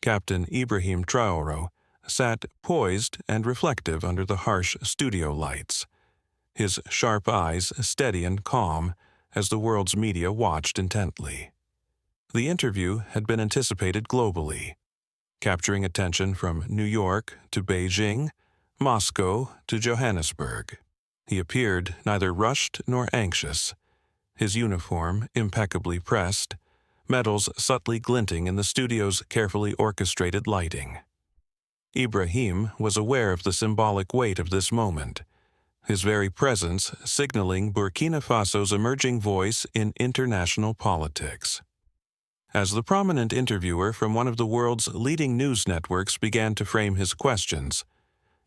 Captain Ibrahim Traore, sat poised and reflective under the harsh studio lights, his sharp eyes steady and calm as the world's media watched intently. The interview had been anticipated globally, capturing attention from New York to Beijing, Moscow to Johannesburg. He appeared neither rushed nor anxious, his uniform impeccably pressed, medals subtly glinting in the studio's carefully orchestrated lighting. Ibrahim was aware of the symbolic weight of this moment, his very presence signaling Burkina Faso's emerging voice in international politics. As the prominent interviewer from one of the world's leading news networks began to frame his questions,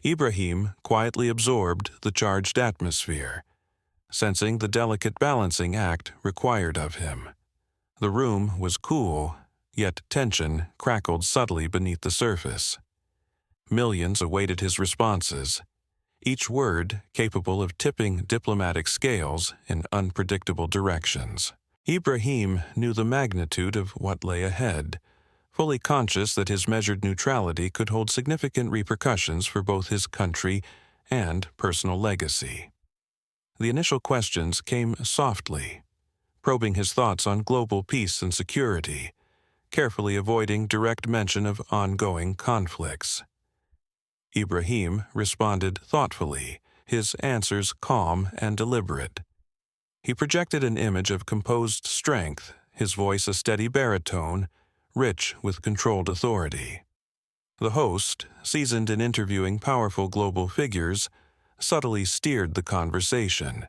Ibrahim quietly absorbed the charged atmosphere, sensing the delicate balancing act required of him. The room was cool, yet tension crackled subtly beneath the surface. Millions awaited his responses, each word capable of tipping diplomatic scales in unpredictable directions. Ibrahim knew the magnitude of what lay ahead, fully conscious that his measured neutrality could hold significant repercussions for both his country and personal legacy. The initial questions came softly, probing his thoughts on global peace and security, carefully avoiding direct mention of ongoing conflicts. Ibrahim responded thoughtfully, his answers calm and deliberate. He projected an image of composed strength, his voice a steady baritone, rich with controlled authority. The host, seasoned in interviewing powerful global figures, subtly steered the conversation,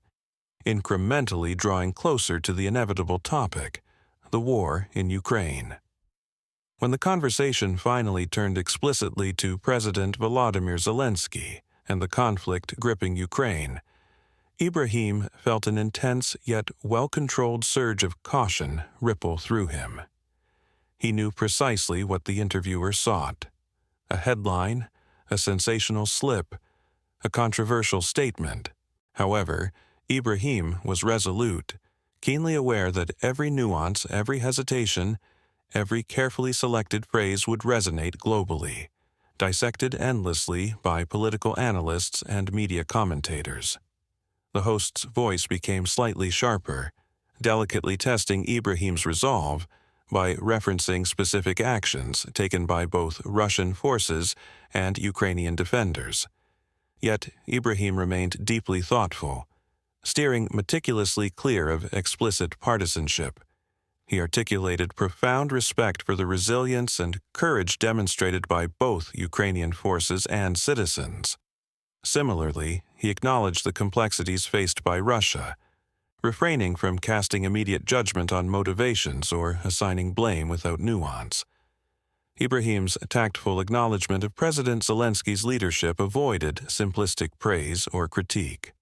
incrementally drawing closer to the inevitable topic, the war in Ukraine. When the conversation finally turned explicitly to President Volodymyr Zelensky and the conflict gripping Ukraine, Ibrahim felt an intense yet well-controlled surge of caution ripple through him. He knew precisely what the interviewer sought: a headline, a sensational slip, a controversial statement. However, Ibrahim was resolute, keenly aware that every nuance, every hesitation, every carefully selected phrase would resonate globally, dissected endlessly by political analysts and media commentators. The host's voice became slightly sharper, delicately testing Ibrahim's resolve by referencing specific actions taken by both Russian forces and Ukrainian defenders. Yet Ibrahim remained deeply thoughtful, steering meticulously clear of explicit partisanship. He articulated profound respect for the resilience and courage demonstrated by both Ukrainian forces and citizens. Similarly, he acknowledged the complexities faced by Russia, refraining from casting immediate judgment on motivations or assigning blame without nuance. Ibrahim's tactful acknowledgement of President Zelensky's leadership avoided simplistic praise or critique.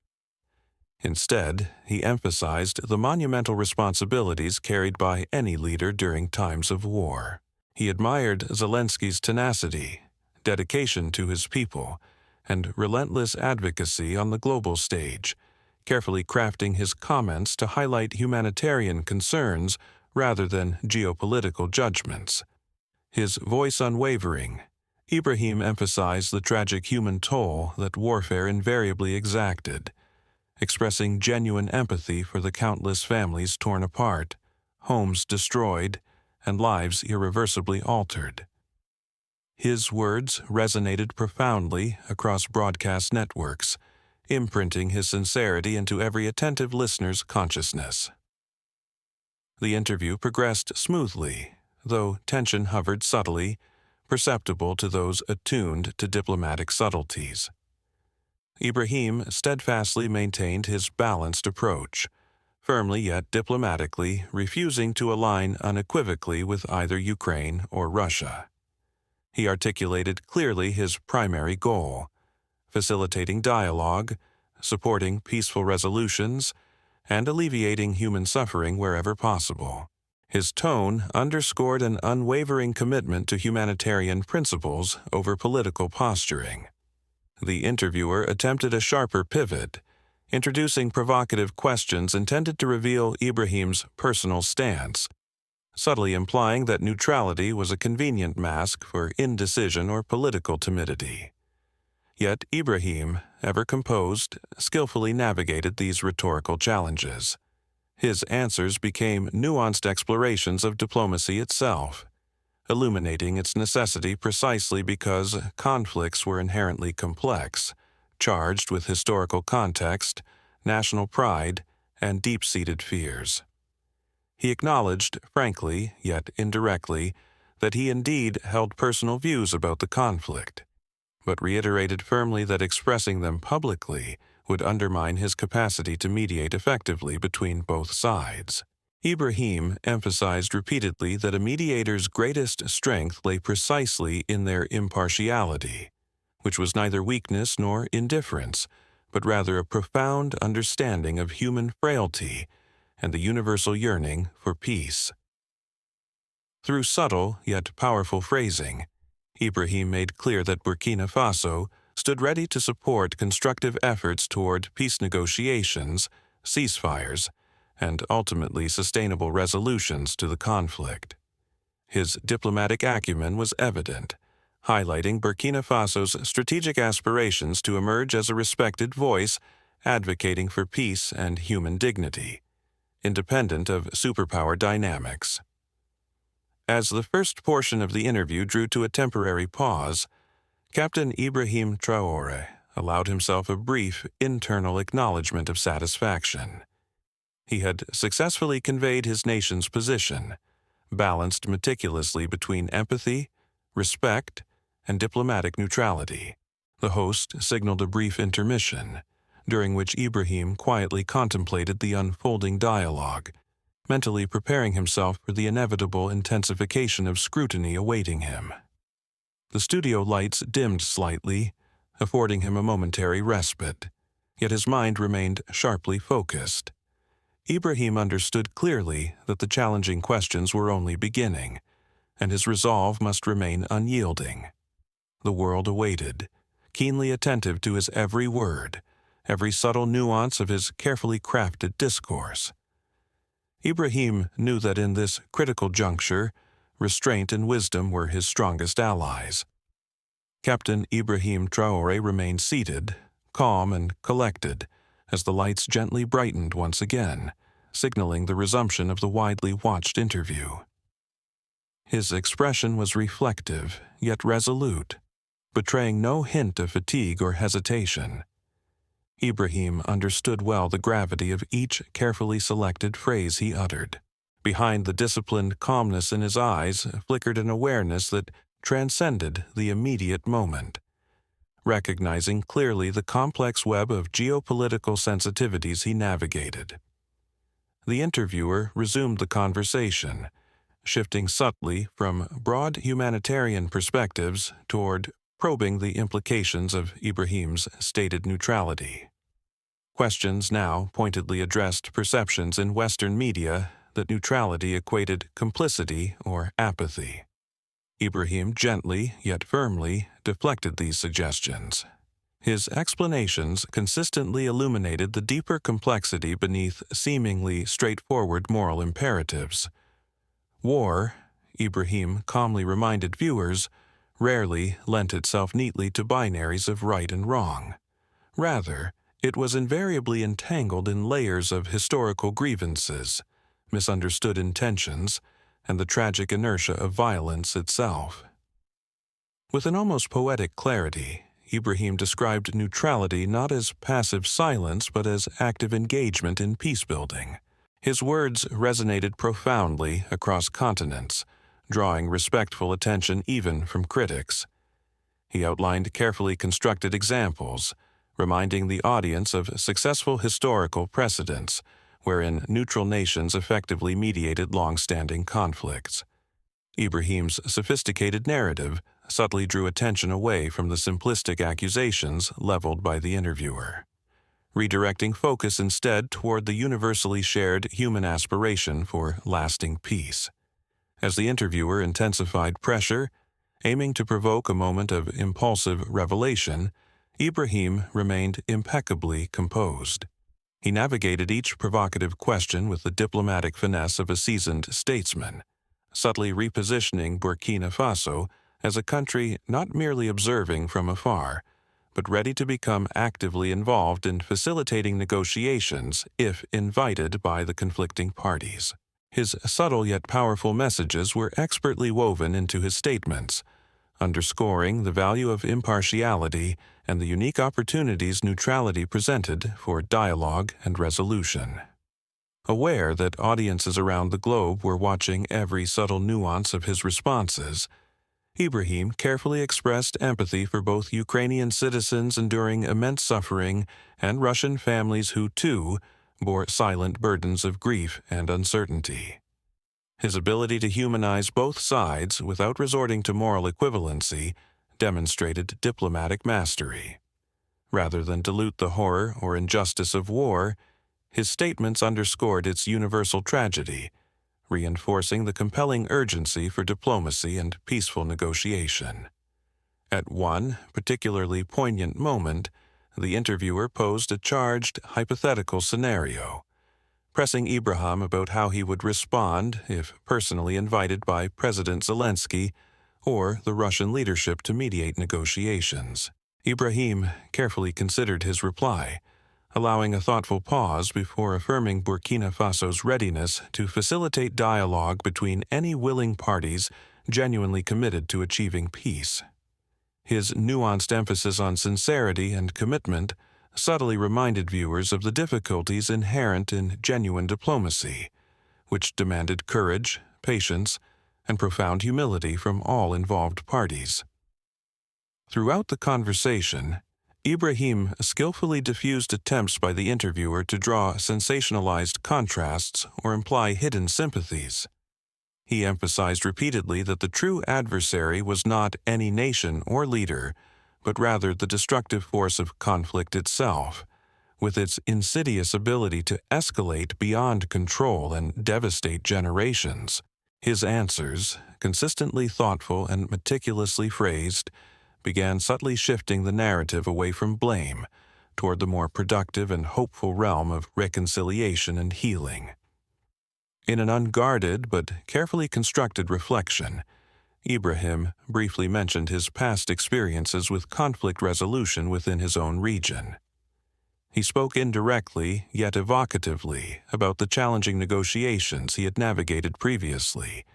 Instead, he emphasized the monumental responsibilities carried by any leader during times of war. He admired Zelensky's tenacity, dedication to his people, and relentless advocacy on the global stage, carefully crafting his comments to highlight humanitarian concerns rather than geopolitical judgments. His voice unwavering, Ibrahim emphasized the tragic human toll that warfare invariably exacted, expressing genuine empathy for the countless families torn apart, homes destroyed, and lives irreversibly altered. His words resonated profoundly across broadcast networks, imprinting his sincerity into every attentive listener's consciousness. The interview progressed smoothly, though tension hovered subtly, perceptible to those attuned to diplomatic subtleties. Ibrahim steadfastly maintained his balanced approach, firmly yet diplomatically refusing to align unequivocally with either Ukraine or Russia. He articulated clearly his primary goal: facilitating dialogue, supporting peaceful resolutions, and alleviating human suffering wherever possible. His tone underscored an unwavering commitment to humanitarian principles over political posturing. The interviewer attempted a sharper pivot, introducing provocative questions intended to reveal Ibrahim's personal stance, subtly implying that neutrality was a convenient mask for indecision or political timidity. Yet Ibrahim, ever composed, skillfully navigated these rhetorical challenges. His answers became nuanced explorations of diplomacy itself, illuminating its necessity precisely because conflicts were inherently complex, charged with historical context, national pride, and deep-seated fears. He acknowledged, frankly, yet indirectly, that he indeed held personal views about the conflict, but reiterated firmly that expressing them publicly would undermine his capacity to mediate effectively between both sides. Ibrahim emphasized repeatedly that a mediator's greatest strength lay precisely in their impartiality, which was neither weakness nor indifference, but rather a profound understanding of human frailty and the universal yearning for peace. Through subtle yet powerful phrasing, Ibrahim made clear that Burkina Faso stood ready to support constructive efforts toward peace negotiations, ceasefires, and ultimately sustainable resolutions to the conflict. His diplomatic acumen was evident, highlighting Burkina Faso's strategic aspirations to emerge as a respected voice advocating for peace and human dignity, independent of superpower dynamics. As the first portion of the interview drew to a temporary pause, Captain Ibrahim Traore allowed himself a brief internal acknowledgement of satisfaction. He had successfully conveyed his nation's position, balanced meticulously between empathy, respect, and diplomatic neutrality. The host signaled a brief intermission, during which Ibrahim quietly contemplated the unfolding dialogue, mentally preparing himself for the inevitable intensification of scrutiny awaiting him. The studio lights dimmed slightly, affording him a momentary respite, yet his mind remained sharply focused. Ibrahim understood clearly that the challenging questions were only beginning, and his resolve must remain unyielding. The world awaited, keenly attentive to his every word, every subtle nuance of his carefully crafted discourse. Ibrahim knew that in this critical juncture, restraint and wisdom were his strongest allies. Captain Ibrahim Traore remained seated, calm and collected, as the lights gently brightened once again, signaling the resumption of the widely watched interview. His expression was reflective, yet resolute, betraying no hint of fatigue or hesitation. Ibrahim understood well the gravity of each carefully selected phrase he uttered. Behind the disciplined calmness in his eyes flickered an awareness that transcended the immediate moment. Recognizing clearly the complex web of geopolitical sensitivities he navigated. The interviewer resumed the conversation, shifting subtly from broad humanitarian perspectives toward probing the implications of Ibrahim's stated neutrality. Questions now pointedly addressed perceptions in Western media that neutrality equated complicity or apathy. Ibrahim gently, yet firmly, deflected these suggestions. His explanations consistently illuminated the deeper complexity beneath seemingly straightforward moral imperatives. War, Ibrahim calmly reminded viewers, rarely lent itself neatly to binaries of right and wrong. Rather, it was invariably entangled in layers of historical grievances, misunderstood intentions, and the tragic inertia of violence itself. With an almost poetic clarity, Ibrahim described neutrality not as passive silence but as active engagement in peacebuilding. His words resonated profoundly across continents, drawing respectful attention even from critics. He outlined carefully constructed examples, reminding the audience of successful historical precedents wherein neutral nations effectively mediated long-standing conflicts. Ibrahim's sophisticated narrative subtly drew attention away from the simplistic accusations leveled by the interviewer, redirecting focus instead toward the universally shared human aspiration for lasting peace. As the interviewer intensified pressure, aiming to provoke a moment of impulsive revelation, Ibrahim remained impeccably composed. He navigated each provocative question with the diplomatic finesse of a seasoned statesman, subtly repositioning Burkina Faso as a country not merely observing from afar, but ready to become actively involved in facilitating negotiations if invited by the conflicting parties. His subtle yet powerful messages were expertly woven into his statements, underscoring the value of impartiality and the unique opportunities neutrality presented for dialogue and resolution. Aware that audiences around the globe were watching every subtle nuance of his responses, Ibrahim carefully expressed empathy for both Ukrainian citizens enduring immense suffering and Russian families who, too, bore silent burdens of grief and uncertainty. His ability to humanize both sides without resorting to moral equivalency demonstrated diplomatic mastery. Rather than dilute the horror or injustice of war, his statements underscored its universal tragedy, reinforcing the compelling urgency for diplomacy and peaceful negotiation. At one particularly poignant moment, the interviewer posed a charged, hypothetical scenario, pressing Ibrahim about how he would respond if personally invited by President Zelensky or the Russian leadership to mediate negotiations. Ibrahim carefully considered his reply, allowing a thoughtful pause before affirming Burkina Faso's readiness to facilitate dialogue between any willing parties genuinely committed to achieving peace. His nuanced emphasis on sincerity and commitment subtly reminded viewers of the difficulties inherent in genuine diplomacy, which demanded courage, patience, and profound humility from all involved parties. Throughout the conversation, Ibrahim skillfully diffused attempts by the interviewer to draw sensationalized contrasts or imply hidden sympathies. He emphasized repeatedly that the true adversary was not any nation or leader, but rather the destructive force of conflict itself, with its insidious ability to escalate beyond control and devastate generations. His answers, consistently thoughtful and meticulously phrased, began subtly shifting the narrative away from blame toward the more productive and hopeful realm of reconciliation and healing. In an unguarded but carefully constructed reflection, Ibrahim briefly mentioned his past experiences with conflict resolution within his own region. He spoke indirectly, yet evocatively, about the challenging negotiations he had navigated previously,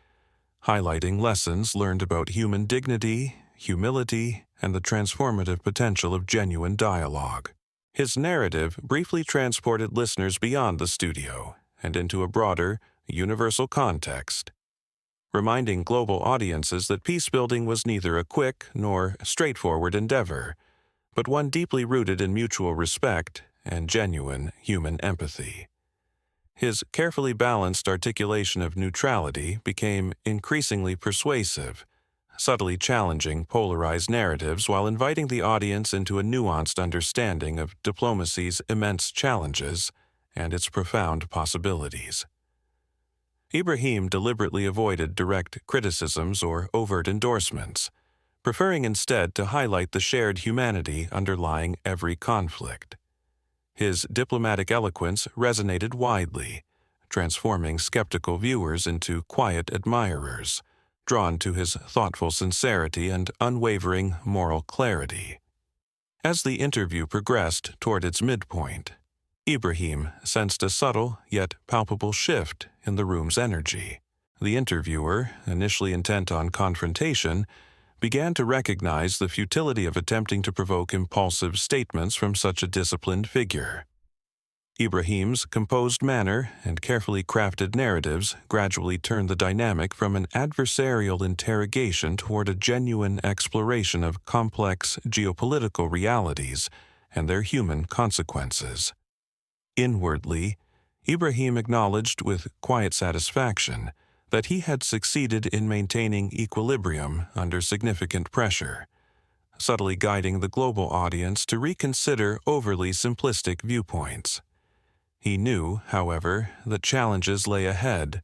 highlighting lessons learned about human dignity, humility, and the transformative potential of genuine dialogue. His narrative briefly transported listeners beyond the studio and into a broader, universal context, reminding global audiences that peacebuilding was neither a quick nor straightforward endeavor, but one deeply rooted in mutual respect and genuine human empathy. His carefully balanced articulation of neutrality became increasingly persuasive, subtly challenging polarized narratives while inviting the audience into a nuanced understanding of diplomacy's immense challenges and its profound possibilities. Ibrahim deliberately avoided direct criticisms or overt endorsements, preferring instead to highlight the shared humanity underlying every conflict. His diplomatic eloquence resonated widely, transforming skeptical viewers into quiet admirers, drawn to his thoughtful sincerity and unwavering moral clarity. As the interview progressed toward its midpoint, Ibrahim sensed a subtle yet palpable shift in the room's energy. The interviewer, initially intent on confrontation, began to recognize the futility of attempting to provoke impulsive statements from such a disciplined figure. Ibrahim's composed manner and carefully crafted narratives gradually turned the dynamic from an adversarial interrogation toward a genuine exploration of complex geopolitical realities and their human consequences. Inwardly, Ibrahim acknowledged with quiet satisfaction that he had succeeded in maintaining equilibrium under significant pressure, subtly guiding the global audience to reconsider overly simplistic viewpoints. He knew, however, that challenges lay ahead,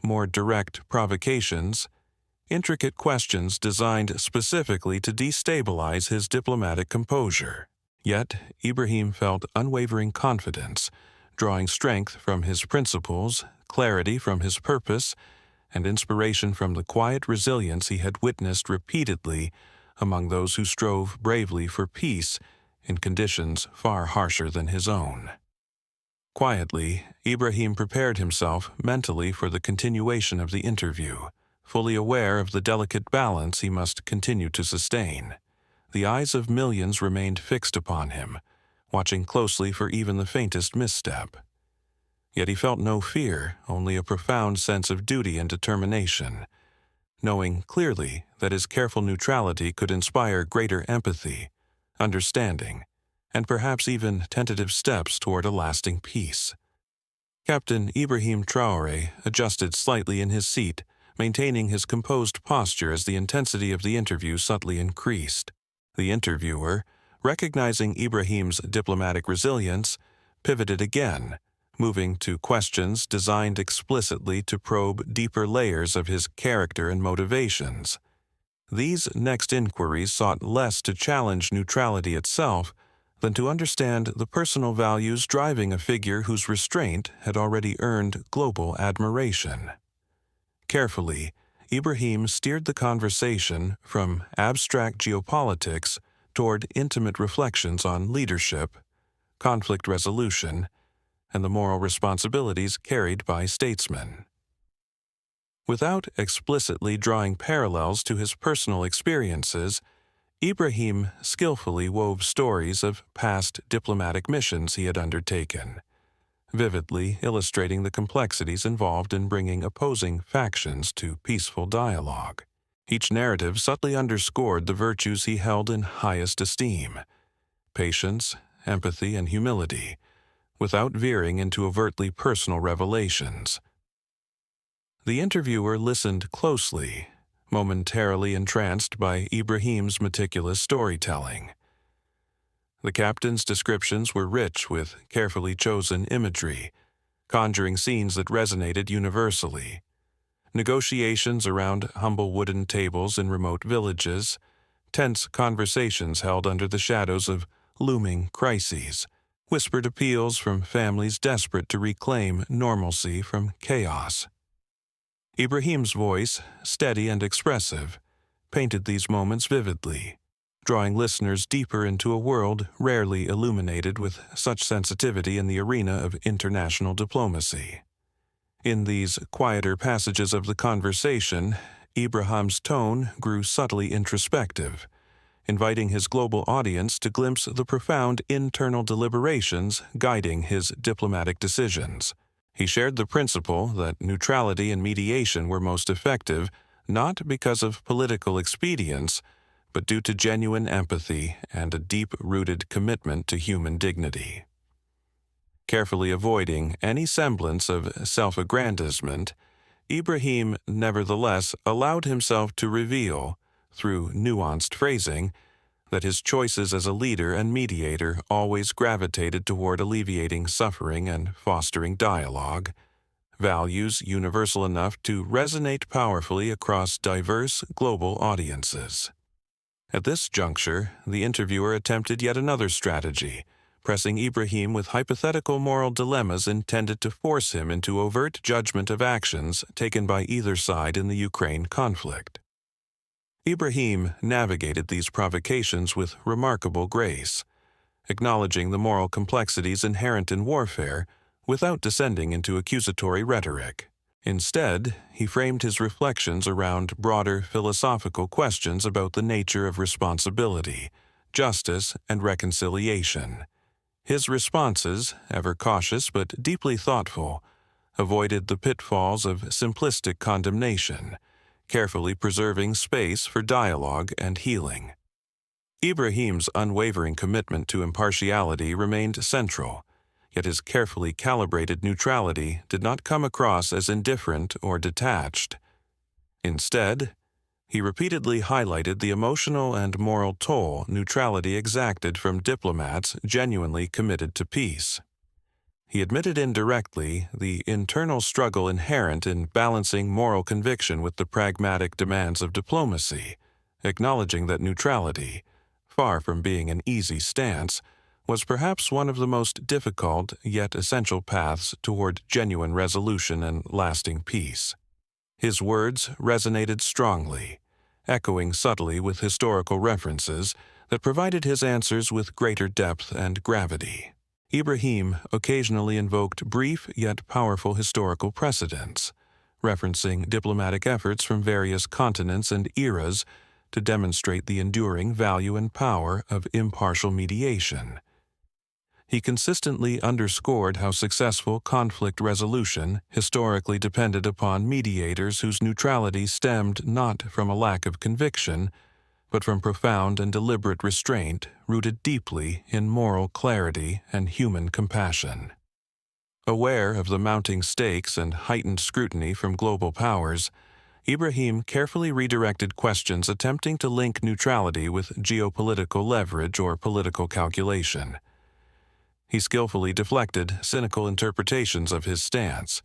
more direct provocations, intricate questions designed specifically to destabilize his diplomatic composure. Yet, Ibrahim felt unwavering confidence, drawing strength from his principles, clarity from his purpose, and inspiration from the quiet resilience he had witnessed repeatedly among those who strove bravely for peace in conditions far harsher than his own. Quietly, Ibrahim prepared himself mentally for the continuation of the interview, fully aware of the delicate balance he must continue to sustain. The eyes of millions remained fixed upon him, watching closely for even the faintest misstep. Yet he felt no fear, only a profound sense of duty and determination, knowing clearly that his careful neutrality could inspire greater empathy, understanding, and perhaps even tentative steps toward a lasting peace. Captain Ibrahim Traore adjusted slightly in his seat, maintaining his composed posture as the intensity of the interview subtly increased. The interviewer, recognizing Ibrahim's diplomatic resilience, pivoted again, moving to questions designed explicitly to probe deeper layers of his character and motivations. These next inquiries sought less to challenge neutrality itself than to understand the personal values driving a figure whose restraint had already earned global admiration. Carefully, Ibrahim steered the conversation from abstract geopolitics toward intimate reflections on leadership, conflict resolution, and the moral responsibilities carried by statesmen. Without explicitly drawing parallels to his personal experiences, Ibrahim skillfully wove stories of past diplomatic missions he had undertaken, vividly illustrating the complexities involved in bringing opposing factions to peaceful dialogue. Each narrative subtly underscored the virtues he held in highest esteem: patience, empathy, and humility, without veering into overtly personal revelations. The interviewer listened closely, momentarily entranced by Ibrahim's meticulous storytelling. The captain's descriptions were rich with carefully chosen imagery, conjuring scenes that resonated universally. Negotiations around humble wooden tables in remote villages, tense conversations held under the shadows of looming crises, whispered appeals from families desperate to reclaim normalcy from chaos. Ibrahim's voice, steady and expressive, painted these moments vividly, drawing listeners deeper into a world rarely illuminated with such sensitivity in the arena of international diplomacy. In these quieter passages of the conversation, Ibrahim's tone grew subtly introspective, inviting his global audience to glimpse the profound internal deliberations guiding his diplomatic decisions. He shared the principle that neutrality and mediation were most effective not because of political expedience, but due to genuine empathy and a deep-rooted commitment to human dignity. Carefully avoiding any semblance of self-aggrandizement, Ibrahim nevertheless allowed himself to reveal, through nuanced phrasing, that his choices as a leader and mediator always gravitated toward alleviating suffering and fostering dialogue, values universal enough to resonate powerfully across diverse global audiences. At this juncture, the interviewer attempted yet another strategy, pressing Ibrahim with hypothetical moral dilemmas intended to force him into overt judgment of actions taken by either side in the Ukraine conflict. Ibrahim navigated these provocations with remarkable grace, acknowledging the moral complexities inherent in warfare without descending into accusatory rhetoric. Instead, he framed his reflections around broader philosophical questions about the nature of responsibility, justice, and reconciliation. His responses, ever cautious but deeply thoughtful, avoided the pitfalls of simplistic condemnation, carefully preserving space for dialogue and healing. Ibrahim's unwavering commitment to impartiality remained central, yet his carefully calibrated neutrality did not come across as indifferent or detached. Instead, he repeatedly highlighted the emotional and moral toll neutrality exacted from diplomats genuinely committed to peace. He admitted indirectly the internal struggle inherent in balancing moral conviction with the pragmatic demands of diplomacy, acknowledging that neutrality, far from being an easy stance, was perhaps one of the most difficult yet essential paths toward genuine resolution and lasting peace. His words resonated strongly, echoing subtly with historical references that provided his answers with greater depth and gravity. Ibrahim occasionally invoked brief yet powerful historical precedents, referencing diplomatic efforts from various continents and eras to demonstrate the enduring value and power of impartial mediation. He consistently underscored how successful conflict resolution historically depended upon mediators whose neutrality stemmed not from a lack of conviction, but from profound and deliberate restraint rooted deeply in moral clarity and human compassion. Aware of the mounting stakes and heightened scrutiny from global powers, Ibrahim carefully redirected questions attempting to link neutrality with geopolitical leverage or political calculation. He skillfully deflected cynical interpretations of his stance,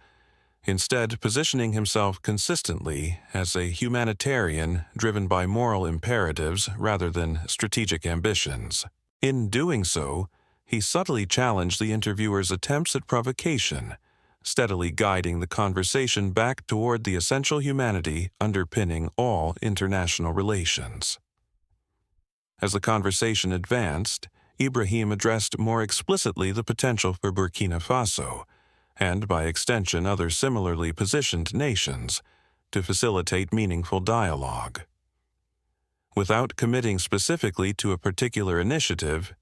instead positioning himself consistently as a humanitarian driven by moral imperatives rather than strategic ambitions. In doing so, he subtly challenged the interviewer's attempts at provocation, steadily guiding the conversation back toward the essential humanity underpinning all international relations. As the conversation advanced, Ibrahim addressed more explicitly the potential for Burkina Faso, and by extension other similarly positioned nations, to facilitate meaningful dialogue. Without committing specifically to a particular initiative,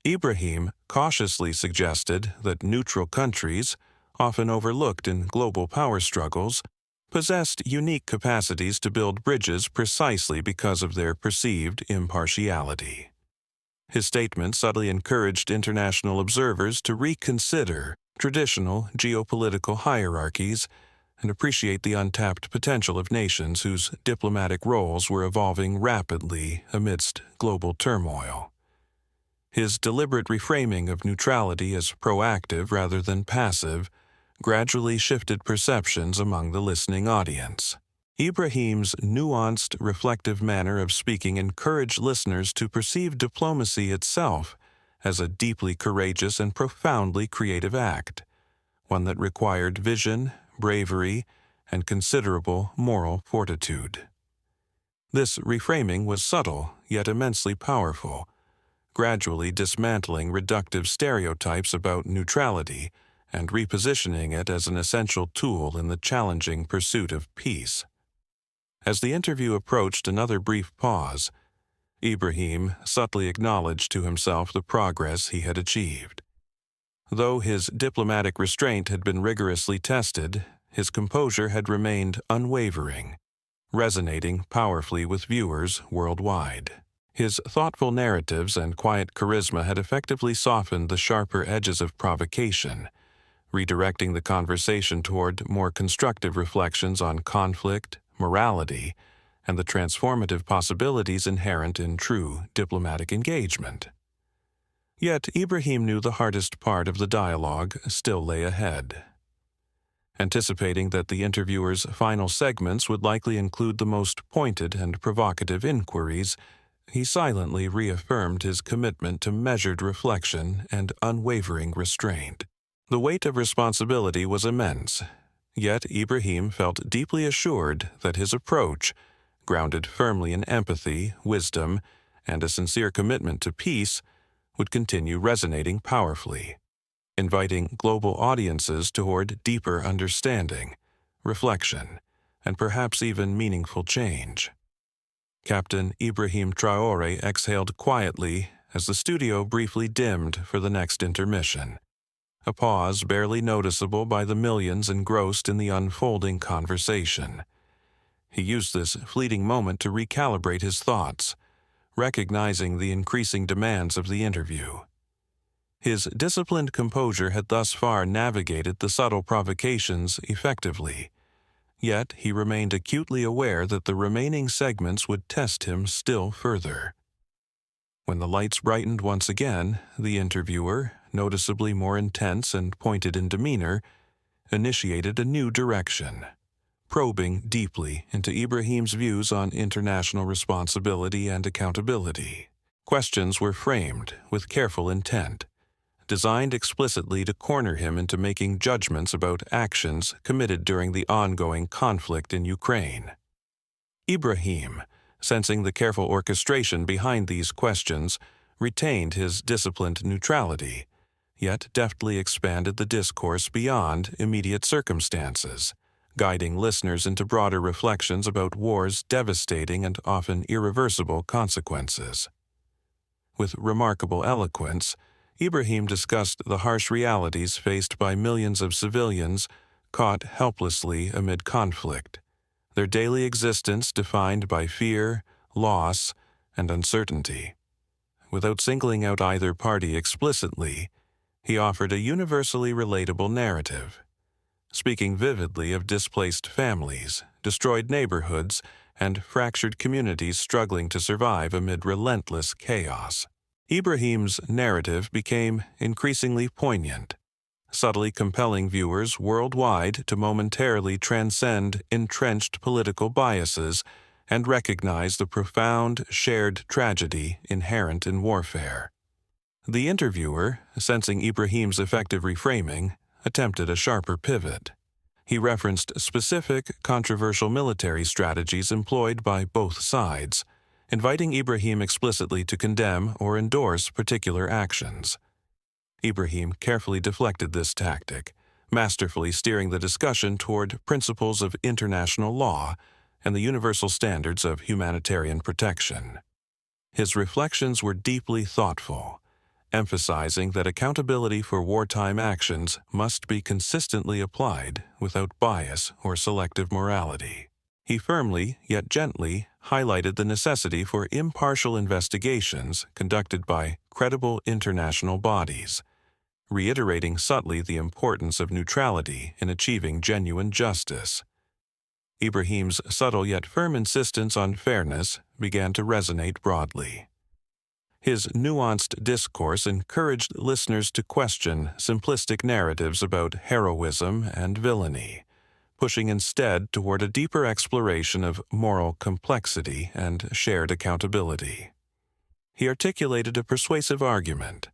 Ibrahim cautiously suggested that neutral countries, often overlooked in global power struggles, possessed unique capacities to build bridges precisely because of their perceived impartiality. His statement subtly encouraged international observers to reconsider traditional geopolitical hierarchies and appreciate the untapped potential of nations whose diplomatic roles were evolving rapidly amidst global turmoil. His deliberate reframing of neutrality as proactive rather than passive gradually shifted perceptions among the listening audience. Ibrahim's nuanced, reflective manner of speaking encouraged listeners to perceive diplomacy itself as a deeply courageous and profoundly creative act, one that required vision, bravery, and considerable moral fortitude. This reframing was subtle, yet immensely powerful, gradually dismantling reductive stereotypes about neutrality and repositioning it as an essential tool in the challenging pursuit of peace. As the interview approached another brief pause, Ibrahim subtly acknowledged to himself the progress he had achieved. Though his diplomatic restraint had been rigorously tested, his composure had remained unwavering, resonating powerfully with viewers worldwide. His thoughtful narratives and quiet charisma had effectively softened the sharper edges of provocation, redirecting the conversation toward more constructive reflections on conflict, morality, and the transformative possibilities inherent in true diplomatic engagement. Yet Ibrahim knew the hardest part of the dialogue still lay ahead. Anticipating that the interviewer's final segments would likely include the most pointed and provocative inquiries, he silently reaffirmed his commitment to measured reflection and unwavering restraint. The weight of responsibility was immense, yet Ibrahim felt deeply assured that his approach, grounded firmly in empathy, wisdom, and a sincere commitment to peace, would continue resonating powerfully, inviting global audiences toward deeper understanding, reflection, and perhaps even meaningful change. Captain Ibrahim Traore exhaled quietly as the studio briefly dimmed for the next intermission, a pause barely noticeable by the millions engrossed in the unfolding conversation. He used this fleeting moment to recalibrate his thoughts, recognizing the increasing demands of the interview. His disciplined composure had thus far navigated the subtle provocations effectively, yet he remained acutely aware that the remaining segments would test him still further. When the lights brightened once again, the interviewer, noticeably more intense and pointed in demeanor, initiated a new direction, probing deeply into Ibrahim's views on international responsibility and accountability. Questions were framed with careful intent, designed explicitly to corner him into making judgments about actions committed during the ongoing conflict in Ukraine. Ibrahim, sensing the careful orchestration behind these questions, retained his disciplined neutrality, yet deftly expanded the discourse beyond immediate circumstances, guiding listeners into broader reflections about war's devastating and often irreversible consequences. With remarkable eloquence, Ibrahim discussed the harsh realities faced by millions of civilians caught helplessly amid conflict, their daily existence defined by fear, loss, and uncertainty. Without singling out either party explicitly, he offered a universally relatable narrative, speaking vividly of displaced families, destroyed neighborhoods, and fractured communities struggling to survive amid relentless chaos. Ibrahim's narrative became increasingly poignant, subtly compelling viewers worldwide to momentarily transcend entrenched political biases and recognize the profound shared tragedy inherent in warfare. The interviewer, sensing Ibrahim's effective reframing, attempted a sharper pivot. He referenced specific, controversial military strategies employed by both sides, inviting Ibrahim explicitly to condemn or endorse particular actions. Ibrahim carefully deflected this tactic, masterfully steering the discussion toward principles of international law and the universal standards of humanitarian protection. His reflections were deeply thoughtful, emphasizing that accountability for wartime actions must be consistently applied without bias or selective morality. He firmly, yet gently, highlighted the necessity for impartial investigations conducted by credible international bodies, reiterating subtly the importance of neutrality in achieving genuine justice. Ibrahim's subtle yet firm insistence on fairness began to resonate broadly. His nuanced discourse encouraged listeners to question simplistic narratives about heroism and villainy, pushing instead toward a deeper exploration of moral complexity and shared accountability. He articulated a persuasive argument.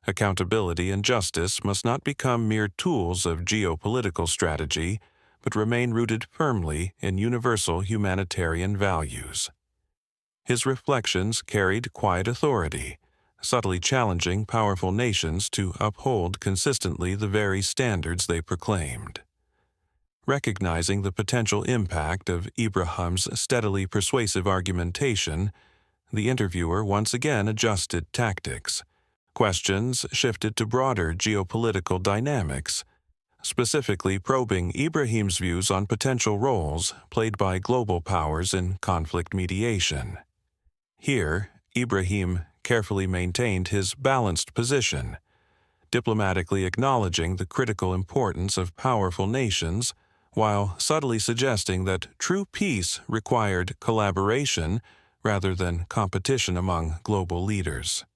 Accountability and justice must not become mere tools of geopolitical strategy, but remain rooted firmly in universal humanitarian values. His reflections carried quiet authority, subtly challenging powerful nations to uphold consistently the very standards they proclaimed. Recognizing the potential impact of Ibrahim's steadily persuasive argumentation, the interviewer once again adjusted tactics. Questions shifted to broader geopolitical dynamics, specifically probing Ibrahim's views on potential roles played by global powers in conflict mediation. Here, Ibrahim carefully maintained his balanced position, diplomatically acknowledging the critical importance of powerful nations, while subtly suggesting that true peace required collaboration rather than competition among global leaders.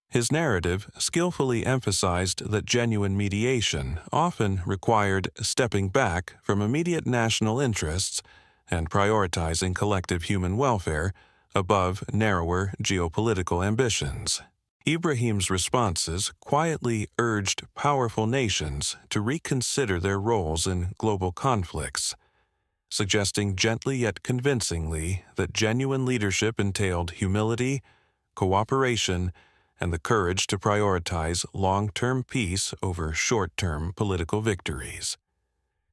His narrative skillfully emphasized that genuine mediation often required stepping back from immediate national interests and prioritizing collective human welfare above narrower geopolitical ambitions. Ibrahim's responses quietly urged powerful nations to reconsider their roles in global conflicts, suggesting gently yet convincingly that genuine leadership entailed humility, cooperation, and the courage to prioritize long-term peace over short-term political victories.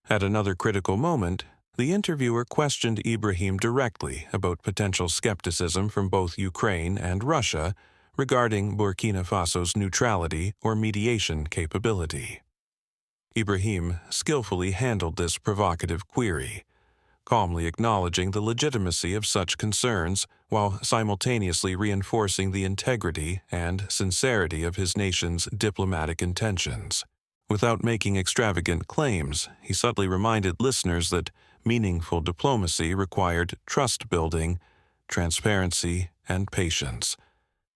At another critical moment, the interviewer questioned Ibrahim directly about potential skepticism from both Ukraine and Russia regarding Burkina Faso's neutrality or mediation capability. Ibrahim skillfully handled this provocative query, calmly acknowledging the legitimacy of such concerns while simultaneously reinforcing the integrity and sincerity of his nation's diplomatic intentions. Without making extravagant claims, he subtly reminded listeners that meaningful diplomacy required trust-building, transparency, and patience,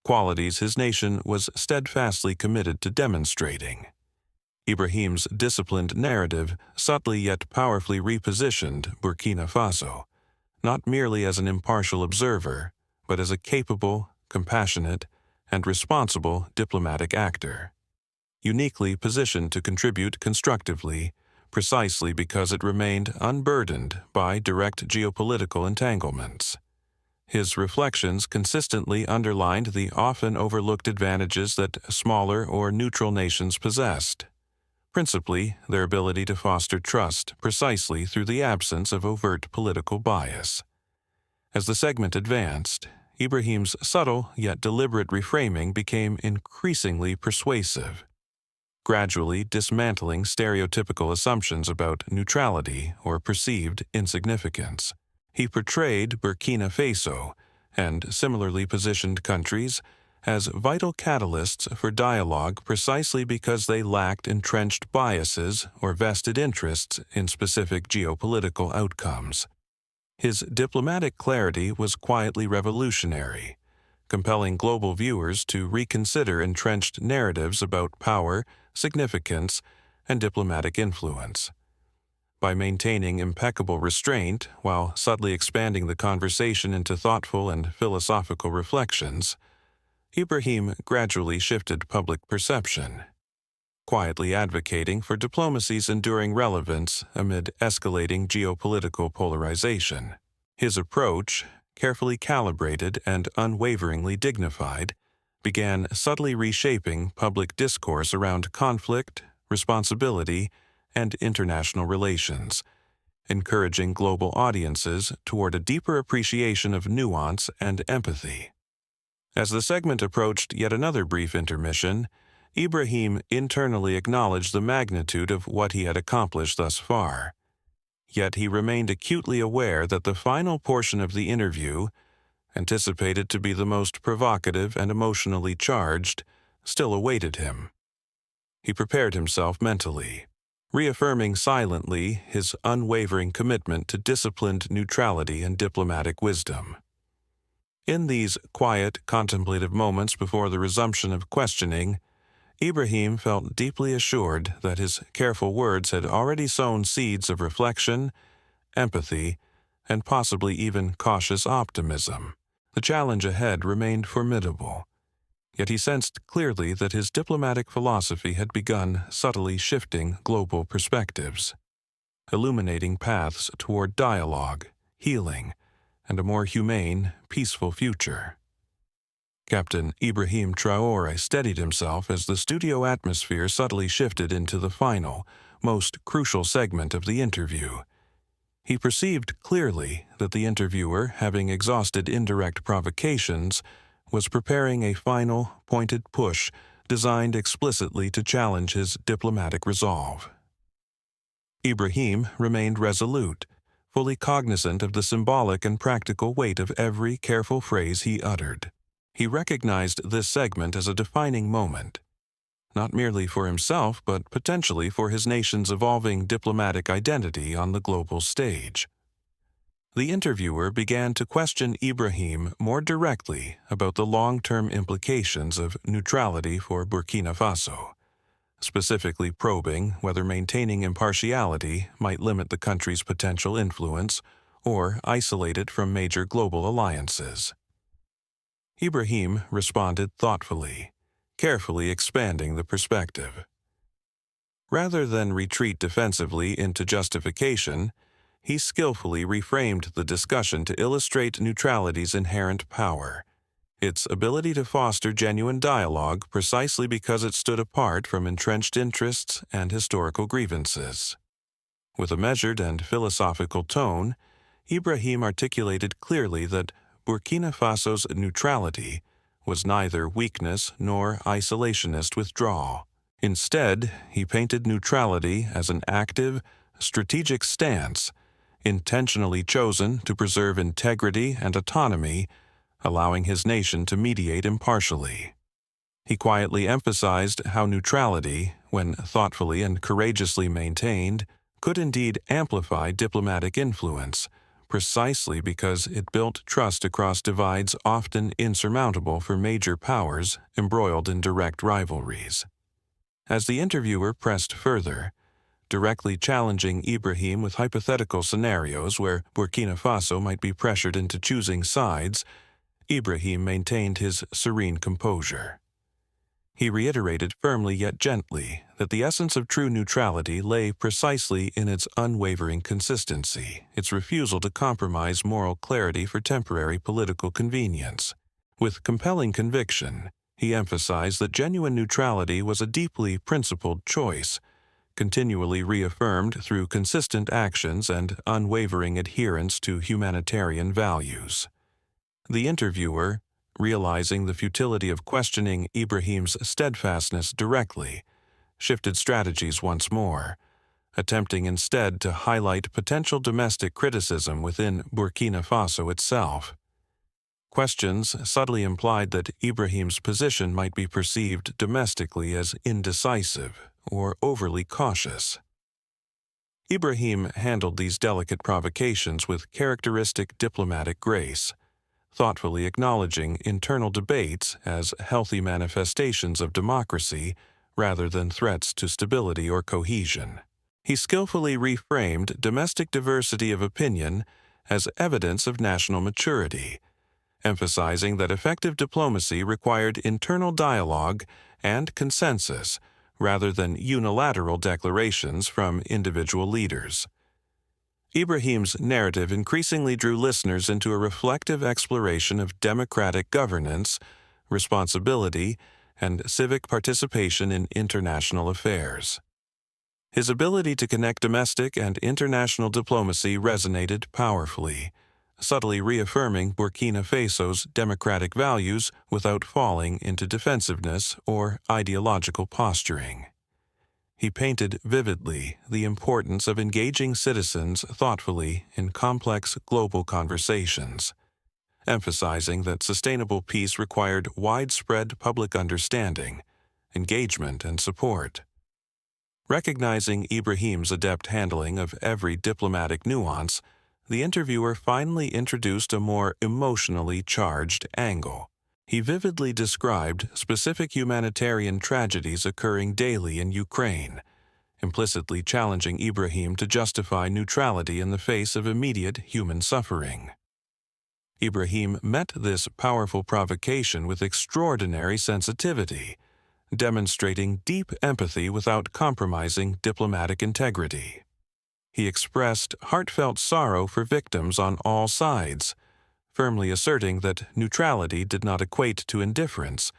qualities his nation was steadfastly committed to demonstrating. Ibrahim's disciplined narrative subtly yet powerfully repositioned Burkina Faso, not merely as an impartial observer, but as a capable, compassionate, and responsible diplomatic actor. uniquely positioned to contribute constructively, precisely because it remained unburdened by direct geopolitical entanglements. His reflections consistently underlined the often overlooked advantages that smaller or neutral nations possessed, principally their ability to foster trust precisely through the absence of overt political bias. As the segment advanced, Ibrahim's subtle yet deliberate reframing became increasingly persuasive, gradually dismantling stereotypical assumptions about neutrality or perceived insignificance. He portrayed Burkina Faso and similarly positioned countries as vital catalysts for dialogue precisely because they lacked entrenched biases or vested interests in specific geopolitical outcomes. His diplomatic clarity was quietly revolutionary, compelling global viewers to reconsider entrenched narratives about power, significance, and diplomatic influence. By maintaining impeccable restraint while subtly expanding the conversation into thoughtful and philosophical reflections, Ibrahim gradually shifted public perception, quietly advocating for diplomacy's enduring relevance amid escalating geopolitical polarization. His approach, carefully calibrated and unwaveringly dignified, began subtly reshaping public discourse around conflict, responsibility, and international relations, encouraging global audiences toward a deeper appreciation of nuance and empathy. As the segment approached yet another brief intermission, Ibrahim internally acknowledged the magnitude of what he had accomplished thus far. Yet he remained acutely aware that the final portion of the interview, anticipated to be the most provocative and emotionally charged, still awaited him. He prepared himself mentally, reaffirming silently his unwavering commitment to disciplined neutrality and diplomatic wisdom. In these quiet, contemplative moments before the resumption of questioning, Ibrahim felt deeply assured that his careful words had already sown seeds of reflection, empathy, and possibly even cautious optimism. The challenge ahead remained formidable, yet he sensed clearly that his diplomatic philosophy had begun subtly shifting global perspectives, illuminating paths toward dialogue, healing, and a more humane, peaceful future. Captain Ibrahim Traore steadied himself as the studio atmosphere subtly shifted into the final, most crucial segment of the interview. He perceived clearly that the interviewer, having exhausted indirect provocations, was preparing a final, pointed push designed explicitly to challenge his diplomatic resolve. Ibrahim remained resolute, fully cognizant of the symbolic and practical weight of every careful phrase he uttered. He recognized this segment as a defining moment, not merely for himself but potentially for his nation's evolving diplomatic identity on the global stage. The interviewer began to question Ibrahim more directly about the long-term implications of neutrality for Burkina Faso, specifically probing whether maintaining impartiality might limit the country's potential influence or isolate it from major global alliances. Ibrahim responded thoughtfully, carefully expanding the perspective. Rather than retreat defensively into justification, he skillfully reframed the discussion to illustrate neutrality's inherent power, its ability to foster genuine dialogue precisely because it stood apart from entrenched interests and historical grievances. With a measured and philosophical tone, Ibrahim articulated clearly that Burkina Faso's neutrality was neither weakness nor isolationist withdrawal. Instead, he painted neutrality as an active, strategic stance, intentionally chosen to preserve integrity and autonomy, allowing his nation to mediate impartially. He quietly emphasized how neutrality, when thoughtfully and courageously maintained, could indeed amplify diplomatic influence, precisely because it built trust across divides often insurmountable for major powers embroiled in direct rivalries. As the interviewer pressed further, directly challenging Ibrahim with hypothetical scenarios where Burkina Faso might be pressured into choosing sides, Ibrahim maintained his serene composure. He reiterated firmly yet gently that the essence of true neutrality lay precisely in its unwavering consistency, its refusal to compromise moral clarity for temporary political convenience. With compelling conviction, he emphasized that genuine neutrality was a deeply principled choice, continually reaffirmed through consistent actions and unwavering adherence to humanitarian values. The interviewer, realizing the futility of questioning Ibrahim's steadfastness directly, shifted strategies once more, attempting instead to highlight potential domestic criticism within Burkina Faso itself. Questions subtly implied that Ibrahim's position might be perceived domestically as indecisive or overly cautious. Ibrahim handled these delicate provocations with characteristic diplomatic grace, thoughtfully acknowledging internal debates as healthy manifestations of democracy rather than threats to stability or cohesion. He skillfully reframed domestic diversity of opinion as evidence of national maturity, emphasizing that effective diplomacy required internal dialogue and consensus rather than unilateral declarations from individual leaders. Ibrahim's narrative increasingly drew listeners into a reflective exploration of democratic governance, responsibility, and civic participation in international affairs. His ability to connect domestic and international diplomacy resonated powerfully, subtly reaffirming Burkina Faso's democratic values without falling into defensiveness or ideological posturing. He painted vividly the importance of engaging citizens thoughtfully in complex global conversations, emphasizing that sustainable peace required widespread public understanding, engagement, and support. Recognizing Ibrahim's adept handling of every diplomatic nuance, the interviewer finally introduced a more emotionally charged angle. He vividly described specific humanitarian tragedies occurring daily in Ukraine, implicitly challenging Ibrahim to justify neutrality in the face of immediate human suffering. Ibrahim met this powerful provocation with extraordinary sensitivity, demonstrating deep empathy without compromising diplomatic integrity. He expressed heartfelt sorrow for victims on all sides, firmly asserting that neutrality did not equate to indifference,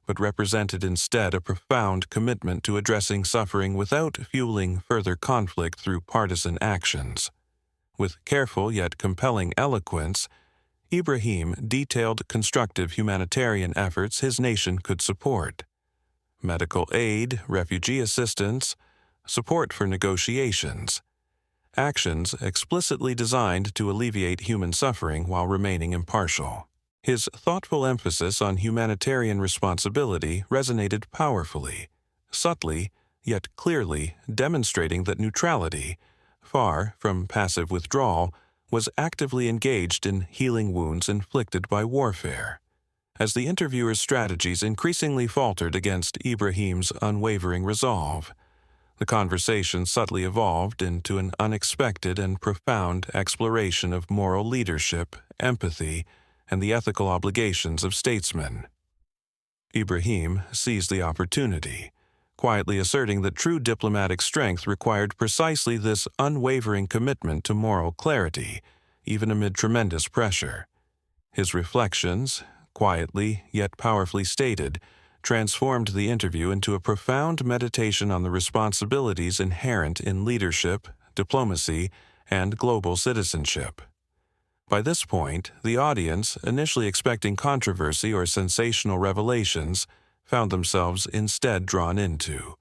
but represented instead a profound commitment to addressing suffering without fueling further conflict through partisan actions. With careful yet compelling eloquence, Ibrahim detailed constructive humanitarian efforts his nation could support: medical aid, refugee assistance, support for negotiations, actions explicitly designed to alleviate human suffering while remaining impartial. His thoughtful emphasis on humanitarian responsibility resonated powerfully, subtly yet clearly demonstrating that neutrality, far from passive withdrawal, was actively engaged in healing wounds inflicted by warfare. As the interviewer's strategies increasingly faltered against Ibrahim's unwavering resolve, the conversation subtly evolved into an unexpected and profound exploration of moral leadership, empathy, and the ethical obligations of statesmen. Ibrahim seized the opportunity, quietly asserting that true diplomatic strength required precisely this unwavering commitment to moral clarity, even amid tremendous pressure. His reflections, quietly yet powerfully stated, transformed the interview into a profound meditation on the responsibilities inherent in leadership, diplomacy, and global citizenship. By this point, the audience, initially expecting controversy or sensational revelations, found themselves instead drawn into